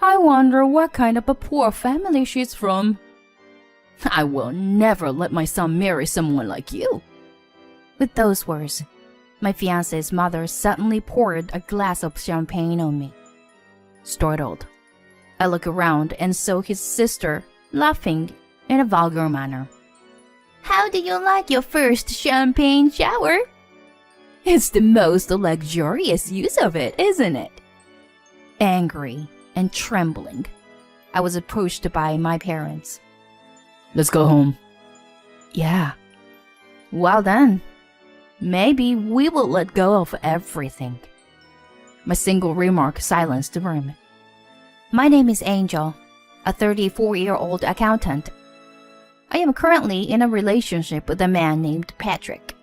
I wonder what kind of a poor family she's from. I will never let my son marry someone like you." With those words, my fiancé's mother suddenly poured a glass of champagne on me. Startled, I look around and saw his sister laughing in a vulgar manner. "How do you like your first champagne shower?" "It's the most luxurious use of it, isn't it?" Angry and trembling, I was approached by my parents. "Let's go home." "Yeah." "Well then, maybe we will let go of everything." My single remark silenced the room. My name is Angel, a 34-year-old accountant. I am currently in a relationship with a man named Patrick.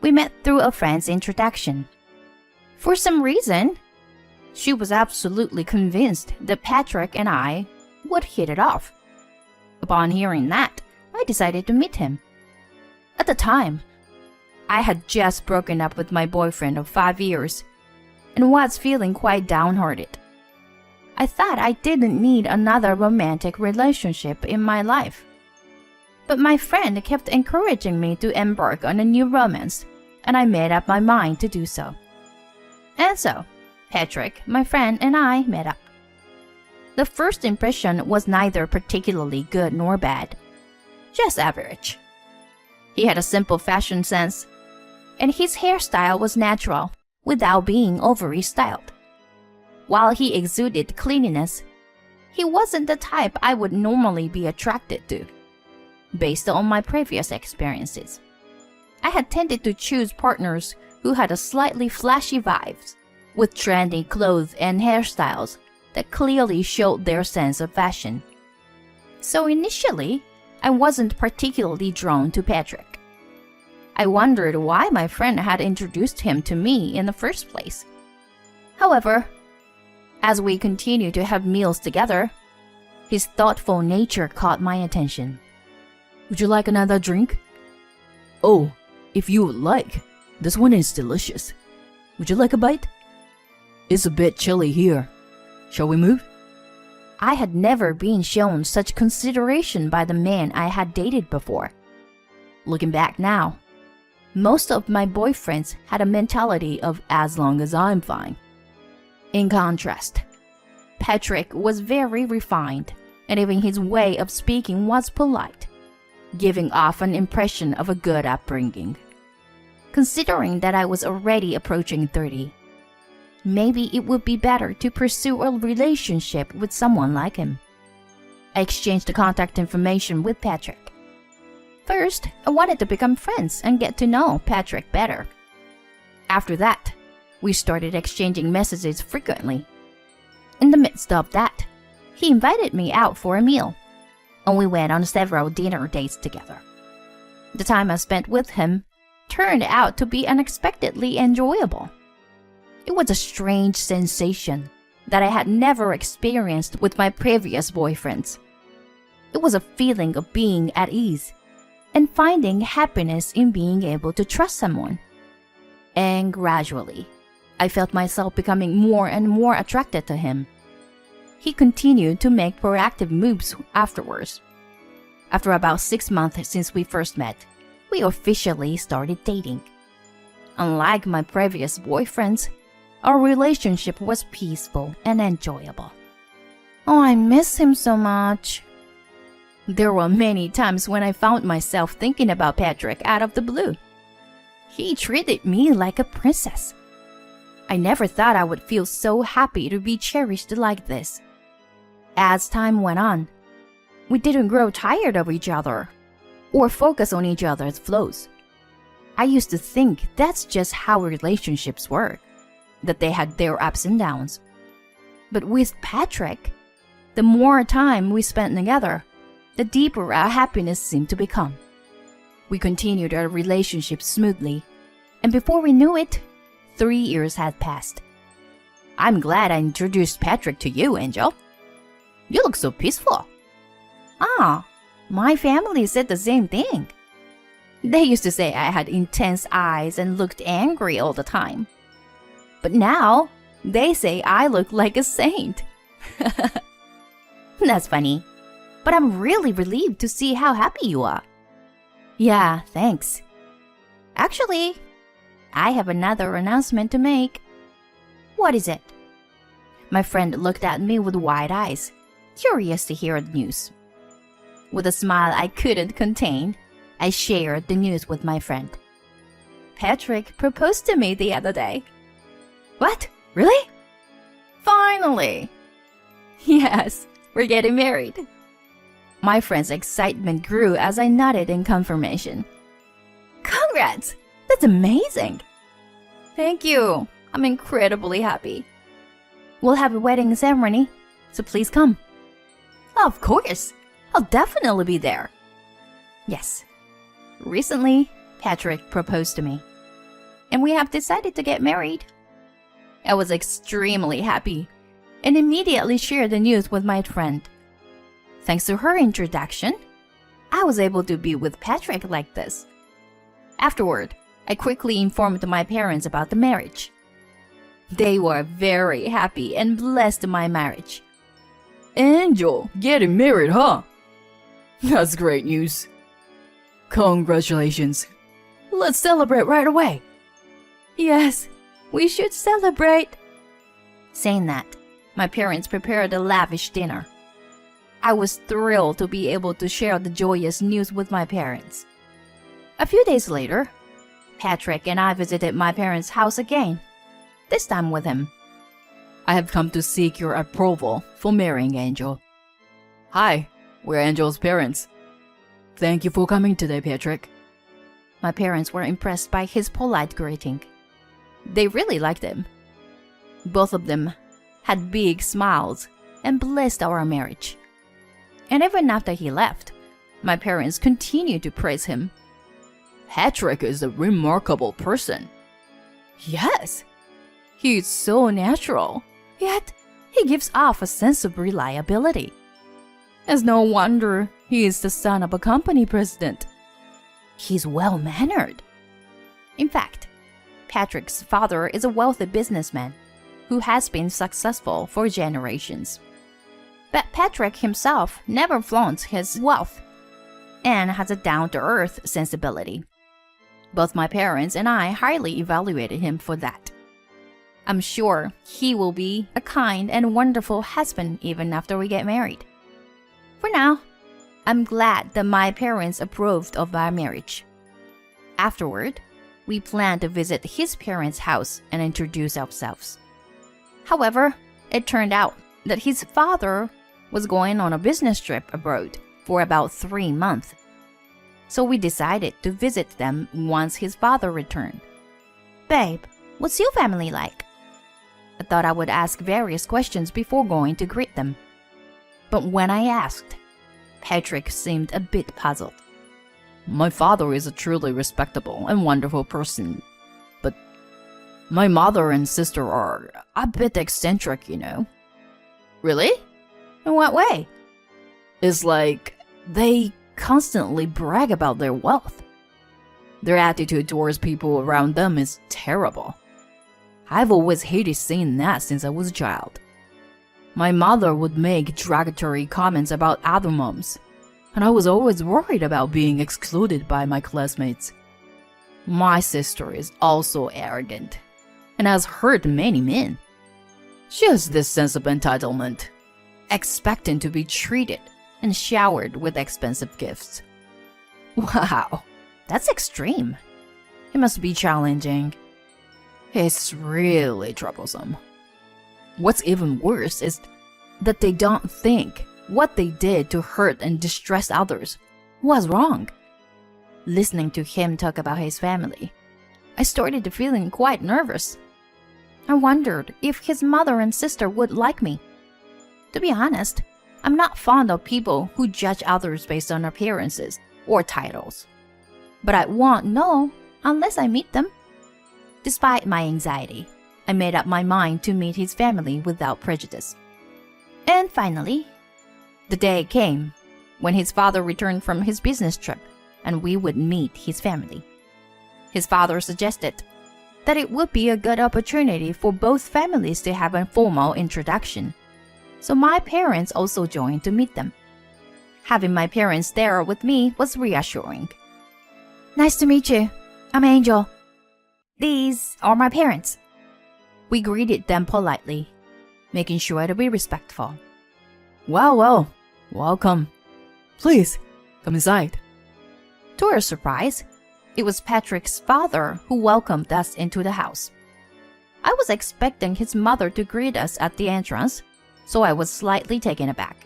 We met through a friend's introduction. For some reason, she was absolutely convinced that Patrick and I would hit it off. Upon hearing that, I decided to meet him. At the time, I had just broken up with my boyfriend of 5 years and was feeling quite downhearted. I thought I didn't need another romantic relationship in my life. But my friend kept encouraging me to embark on a new romance, and I made up my mind to do so. And so, Patrick, my friend, and I met up. The first impression was neither particularly good nor bad, just average. He had a simple fashion sense, and his hairstyle was natural without being overly styled. While he exuded cleanliness, he wasn't the type I would normally be attracted to. Based on my previous experiences, I had tended to choose partners who had a slightly flashy vibes, with trendy clothes and hairstyles that clearly showed their sense of fashion. So initially, I wasn't particularly drawn to Patrick. I wondered why my friend had introduced him to me in the first place. However, as we continued to have meals together, his thoughtful nature caught my attention. "Would you like another drink?" "Oh, if you would like. This one is delicious. Would you like a bite?" "It's a bit chilly here. Shall we move?" I had never been shown such consideration by the man I had dated before. Looking back now, most of my boyfriends had a mentality of as long as I'm fine. In contrast, Patrick was very refined, and even his way of speaking was polite, giving off an impression of a good upbringing. Considering that I was already approaching 30, maybe it would be better to pursue a relationship with someone like him. I exchanged the contact information with Patrick. First, I wanted to become friends and get to know Patrick better. After that, we started exchanging messages frequently. In the midst of that, he invited me out for a meal, and we went on several dinner dates together. The time I spent with him turned out to be unexpectedly enjoyable. It was a strange sensation that I had never experienced with my previous boyfriends. It was a feeling of being at ease and finding happiness in being able to trust someone. And gradually, I felt myself becoming more and more attracted to him. He continued to make proactive moves afterwards. After about 6 months since we first met, we officially started dating. Unlike my previous boyfriends, our relationship was peaceful and enjoyable. Oh, I miss him so much. There were many times when I found myself thinking about Patrick out of the blue. He treated me like a princess. I never thought I would feel so happy to be cherished like this. As time went on, we didn't grow tired of each other or focus on each other's flaws. I used to think that's just how relationships work, that they had their ups and downs. But with Patrick, the more time we spent together, the deeper our happiness seemed to become. We continued our relationship smoothly, and before we knew it, 3 years had passed. I'm glad I introduced Patrick to you, Angel. You look so peaceful. Ah, my family said the same thing. They used to say I had intense eyes and looked angry all the time. But now, they say I look like a saint. That's funny. But I'm really relieved to see how happy you are. Yeah, thanks. Actually, I have another announcement to make. What is it? My friend looked at me with wide eyes, curious to hear the news. With a smile I couldn't contain, I shared the news with my friend. Patrick proposed to me the other day. What? Really? Finally! Yes, we're getting married. My friend's excitement grew as I nodded in confirmation. Congrats! That's amazing! Thank you. I'm incredibly happy. We'll have a wedding ceremony, so please come. Of course. I'll definitely be there. Yes. Recently, Patrick proposed to me, and we have decided to get married. I was extremely happy and immediately shared the news with my friend. Thanks to her introduction, I was able to be with Patrick like this. Afterward, I quickly informed my parents about the marriage. They were very happy and blessed my marriage. Angel, getting married, huh? That's great news. Congratulations. Let's celebrate right away. Yes, we should celebrate. Saying that, my parents prepared a lavish dinner. I was thrilled to be able to share the joyous news with my parents. A few days later, Patrick and I visited my parents' house again, this time with him. I have come to seek your approval for marrying Angel. Hi, we're Angel's parents. Thank you for coming today, Patrick. My parents were impressed by his polite greeting. They really liked him. Both of them had big smiles and blessed our marriage. And even after he left, my parents continued to praise him. Patrick is a remarkable person. Yes, he's so natural, yet he gives off a sense of reliability. It's no wonder he is the son of a company president. He's well-mannered. In fact, Patrick's father is a wealthy businessman who has been successful for generations. But Patrick himself never flaunts his wealth and has a down-to-earth sensibility. Both my parents and I highly evaluated him for that. I'm sure he will be a kind and wonderful husband even after we get married. For now, I'm glad that my parents approved of our marriage. Afterward, we plan to visit his parents' house and introduce ourselves. However, it turned out that his father was going on a business trip abroad for about 3 months. So we decided to visit them once his father returned. Babe, what's your family like? I thought I would ask various questions before going to greet them. But when I asked, Patrick seemed a bit puzzled. My father is a truly respectable and wonderful person, but my mother and sister are a bit eccentric, you know. Really? In what way? It's like they constantly brag about their wealth. Their attitude towards people around them is terrible. I've always hated seeing that since I was a child. My mother would make derogatory comments about other moms, and I was always worried about being excluded by my classmates. My sister is also arrogant and has hurt many men. She has this sense of entitlement, expecting to be treated and showered with expensive gifts. Wow, that's extreme. It must be challenging. It's really troublesome. What's even worse is that they don't think what they did to hurt and distress others was wrong. Listening to him talk about his family, I started feeling quite nervous. I wondered if his mother and sister would like me. To be honest, I'm not fond of people who judge others based on appearances or titles. But I won't know unless I meet them. Despite my anxiety, I made up my mind to meet his family without prejudice. And finally, the day came when his father returned from his business trip and we would meet his family. His father suggested that it would be a good opportunity for both families to have a formal introduction. so my parents also joined to meet them. Having my parents there with me was reassuring. Nice to meet you. I'm Angel. These are my parents. We greeted them politely, making sure to be respectful. Well, welcome. Please, come inside. To our surprise, it was Patrick's father who welcomed us into the house. I was expecting his mother to greet us at the entrance, so I was slightly taken aback.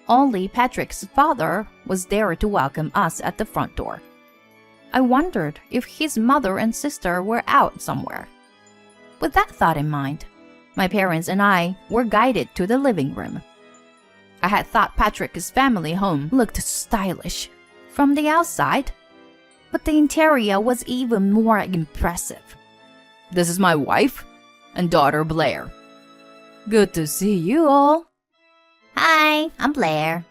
Only Patrick's father was there to welcome us at the front door. I wondered if his mother and sister were out somewhere. With that thought in mind, my parents and I were guided to the living room. I had thought Patrick's family home looked stylish from the outside, but the interior was even more impressive. This is my wife and daughter Blair. Good to see you all. Hi, I'm Blair.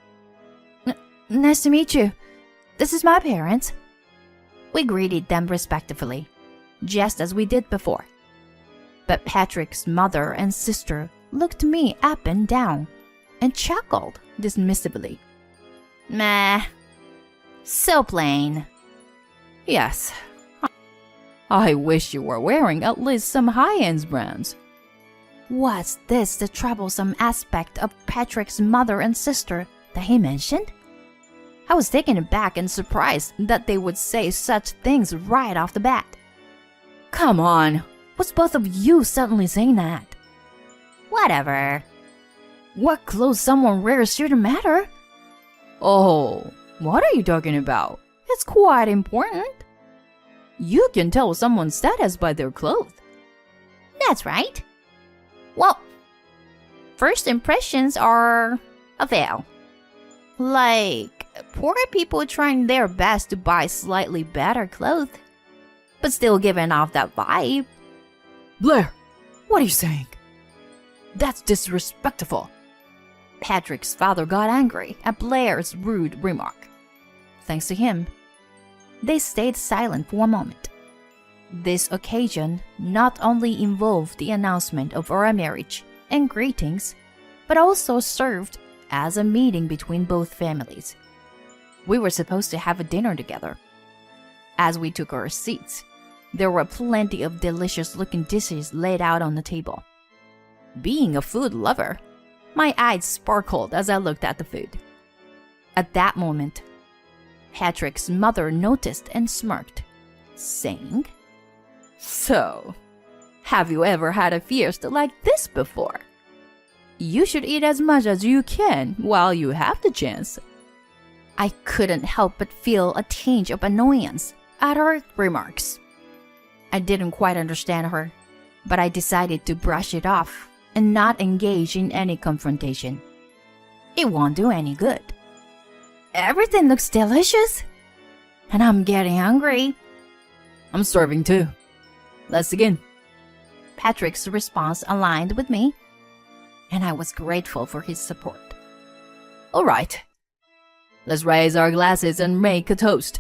Nice to meet you. This is my parents. We greeted them respectfully, just as we did before. But Patrick's mother and sister looked me up and down and chuckled dismissively. Meh. So plain. Yes. I wish you were wearing at least some high-end brands. Was this the troublesome aspect of Patrick's mother and sister that he mentioned? I was taken aback and surprised that they would say such things right off the bat. Come on. What's both of you suddenly saying that? Whatever. What clothes someone wears shouldn't matter. Oh, what are you talking about? It's quite important. You can tell someone's status by their clothes. That's right. Well, first impressions are a veil. Like poor people trying their best to buy slightly better clothes, but still giving off that vibe. Blair, what are you saying? That's disrespectful. Patrick's father got angry at Blair's rude remark. Thanks to him, they stayed silent for a moment. This occasion not only involved the announcement of our marriage and greetings, but also served as a meeting between both families. We were supposed to have a dinner together. As we took our seats, there were plenty of delicious-looking dishes laid out on the table. Being a food lover, my eyes sparkled as I looked at the food. At that moment, Patrick's mother noticed and smirked, saying, So, have you ever had a fiesta like this before? You should eat as much as you can while you have the chance. I couldn't help but feel a tinge of annoyance at her remarks. I didn't quite understand her, but I decided to brush it off and not engage in any confrontation. It won't do any good. Everything looks delicious, and I'm getting hungry. I'm starving too. Let's begin. Patrick's response aligned with me, and I was grateful for his support. All right. Let's raise our glasses and make a toast.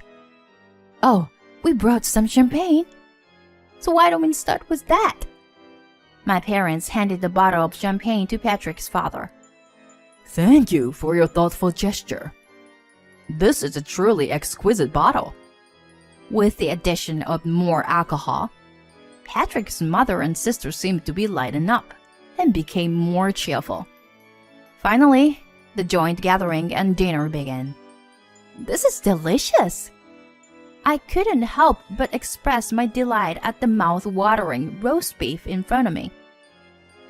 Oh, we brought some champagne. So why don't we start with that? My parents handed the bottle of champagne to Patrick's father. Thank you for your thoughtful gesture. This is a truly exquisite bottle. With the addition of more alcohol, Patrick's mother and sister seemed to be lightened up and became more cheerful. Finally, the joint gathering and dinner began. This is delicious. I couldn't help but express my delight at the mouth-watering roast beef in front of me.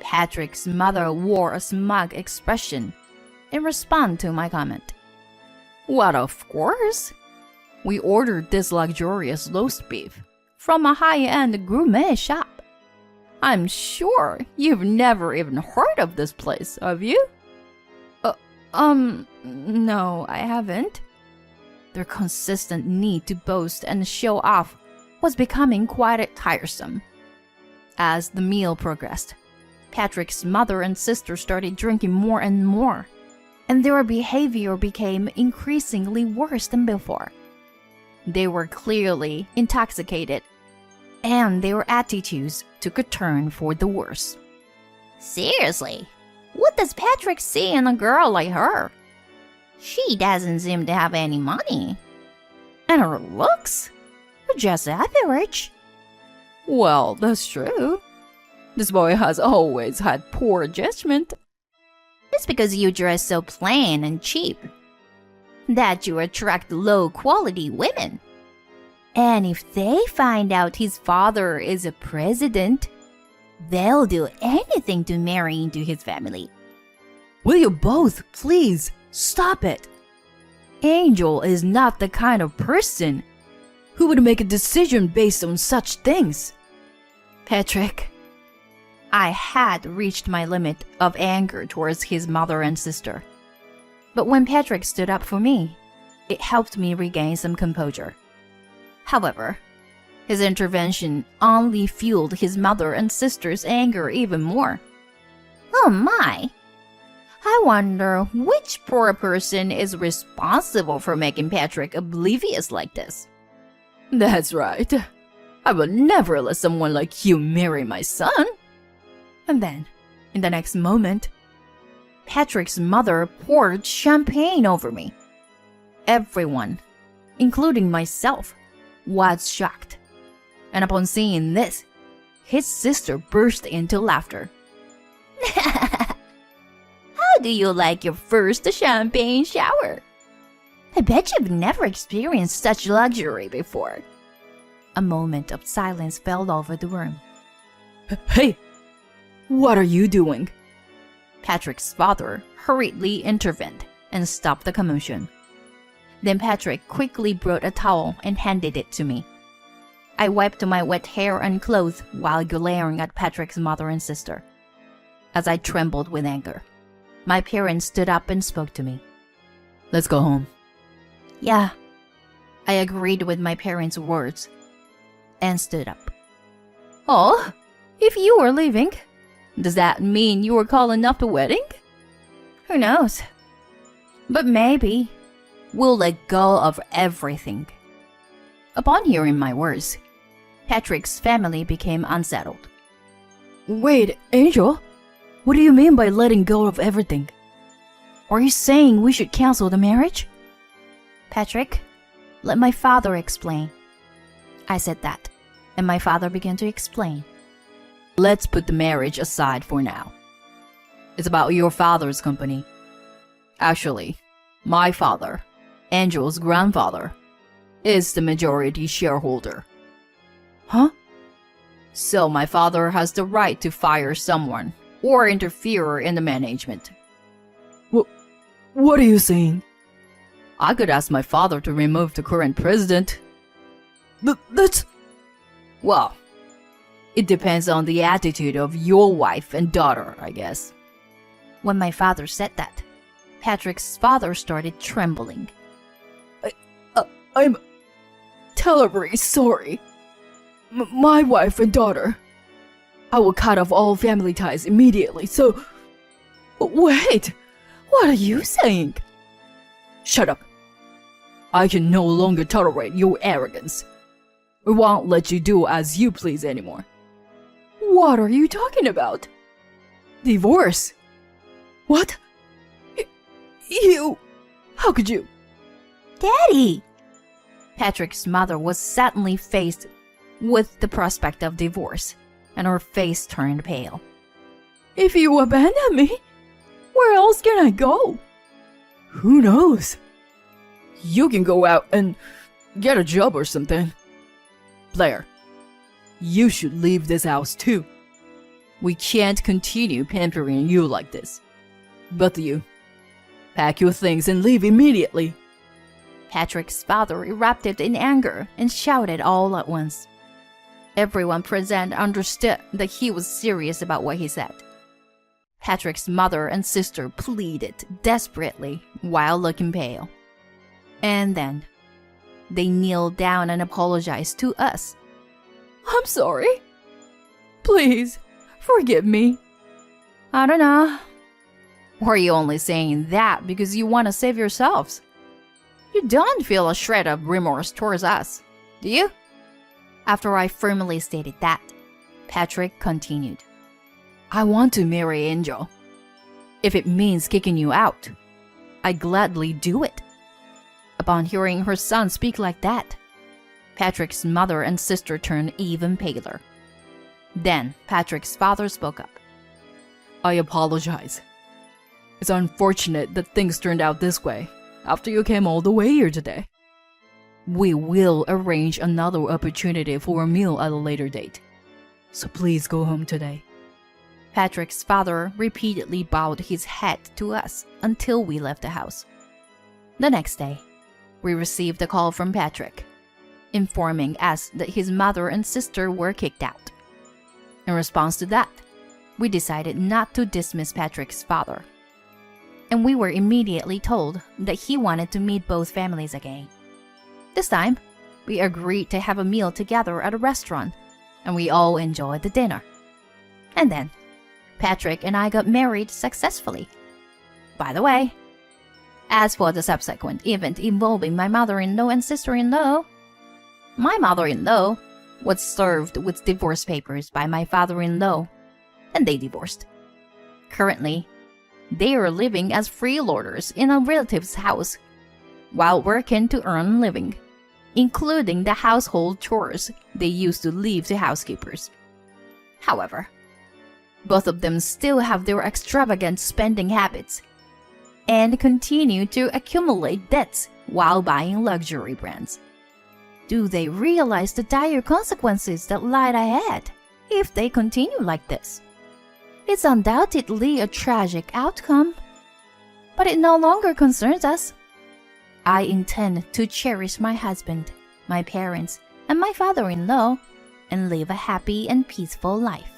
Patrick's mother wore a smug expression in response to my comment. What, of course? We ordered this luxurious roast beef from a high-end gourmet shop. I'm sure you've never even heard of this place, have you? No, I haven't. Their consistent need to boast and show off was becoming quite tiresome. As the meal progressed, Patrick's mother and sister started drinking more and more, and their behavior became increasingly worse than before. They were clearly intoxicated, and their attitudes took a turn for the worse. Seriously, what does Patrick see in a girl like her? She doesn't seem to have any money. And her looks are just average. Well, that's true. This boy has always had poor judgment. It's because you dress so plain and cheap that you attract low-quality women. And if they find out his father is a president, they'll do anything to marry into his family. Will you both please stop it? Angel is not the kind of person who would make a decision based on such things. Patrick. I had reached my limit of anger towards his mother and sister. But when Patrick stood up for me, it helped me regain some composure. However, his intervention only fueled his mother and sister's anger even more. Oh my! I wonder which poor person is responsible for making Patrick oblivious like this. That's right. I would never let someone like you marry my son. And then, in the next moment, Patrick's mother poured champagne over me. Everyone, including myself, was shocked. And upon seeing this, his sister burst into laughter. How do you like your first champagne shower? I bet you've never experienced such luxury before. A moment of silence fell over the room. Hey! What are you doing? Patrick's father hurriedly intervened and stopped the commotion. Then Patrick quickly brought a towel and handed it to me. I wiped my wet hair and clothes while glaring at Patrick's mother and sister. As I trembled with anger, my parents stood up and spoke to me. Let's go home. Yeah, I agreed with my parents' words and stood up. Oh, if you were leaving, does that mean you were calling off the wedding? Who knows? But maybe we'll let go of everything. Upon hearing my words, Patrick's family became unsettled. Wait, Angel? What do you mean by letting go of everything? Are you saying we should cancel the marriage? Patrick, let my father explain. I said that, and my father began to explain. Let's put the marriage aside for now. It's about your father's company. Actually, my father, Angel's grandfather, is the majority shareholder. Huh? So my father has the right to fire someone or interfere in the management. What are you saying? I could ask my father to remove the current president. That's... Well, it depends on the attitude of your wife and daughter, I guess. When my father said that, Patrick's father started trembling. I'm terribly sorry. My wife and daughter. I will cut off all family ties immediately, so... Wait, what are you saying? Shut up. I can no longer tolerate your arrogance. I won't let you do as you please anymore. What are you talking about? Divorce? What? You... How could you? Daddy! Patrick's mother was suddenly faced with the prospect of divorce, and her face turned pale. If you abandon me, where else can I go? Who knows? You can go out and get a job or something. Blair, you should leave this house too. We can't continue pampering you like this. Both of you, pack your things and leave immediately. Patrick's father erupted in anger and shouted all at once. Everyone present understood that he was serious about what he said. Patrick's mother and sister pleaded desperately while looking pale. And then they kneeled down and apologized to us. I'm sorry. Please, forgive me. I don't know. Or are you only saying that because you want to save yourselves? You don't feel a shred of remorse towards us, do you? After I firmly stated that, Patrick continued. I want to marry Angel. If it means kicking you out, I gladly do it." Upon hearing her son speak like that, Patrick's mother and sister turned even paler. Then Patrick's father spoke up. "I apologize. It's unfortunate that things turned out this way after you came all the way here today. We will arrange another opportunity for a meal at a later date. So please go home today." Patrick's father repeatedly bowed his head to us until we left the house. The next day, we received a call from Patrick, informing us that his mother and sister were kicked out. In response to that, we decided not to dismiss Patrick's father, and we were immediately told that he wanted to meet both families again. This time, we agreed to have a meal together at a restaurant, and we all enjoyed the dinner. And then, Patrick and I got married successfully. By the way, as for the subsequent event involving my mother-in-law and sister-in-law, my mother-in-law was served with divorce papers by my father-in-law, and they divorced. Currently, they are living as freeloaders in a relative's house while working to earn a living, including the household chores they used to leave to housekeepers. However, both of them still have their extravagant spending habits and continue to accumulate debts while buying luxury brands. Do they realize the dire consequences that lie ahead if they continue like this? It's undoubtedly a tragic outcome, but it no longer concerns us. I intend to cherish my husband, my parents, and my father-in-law and live a happy and peaceful life.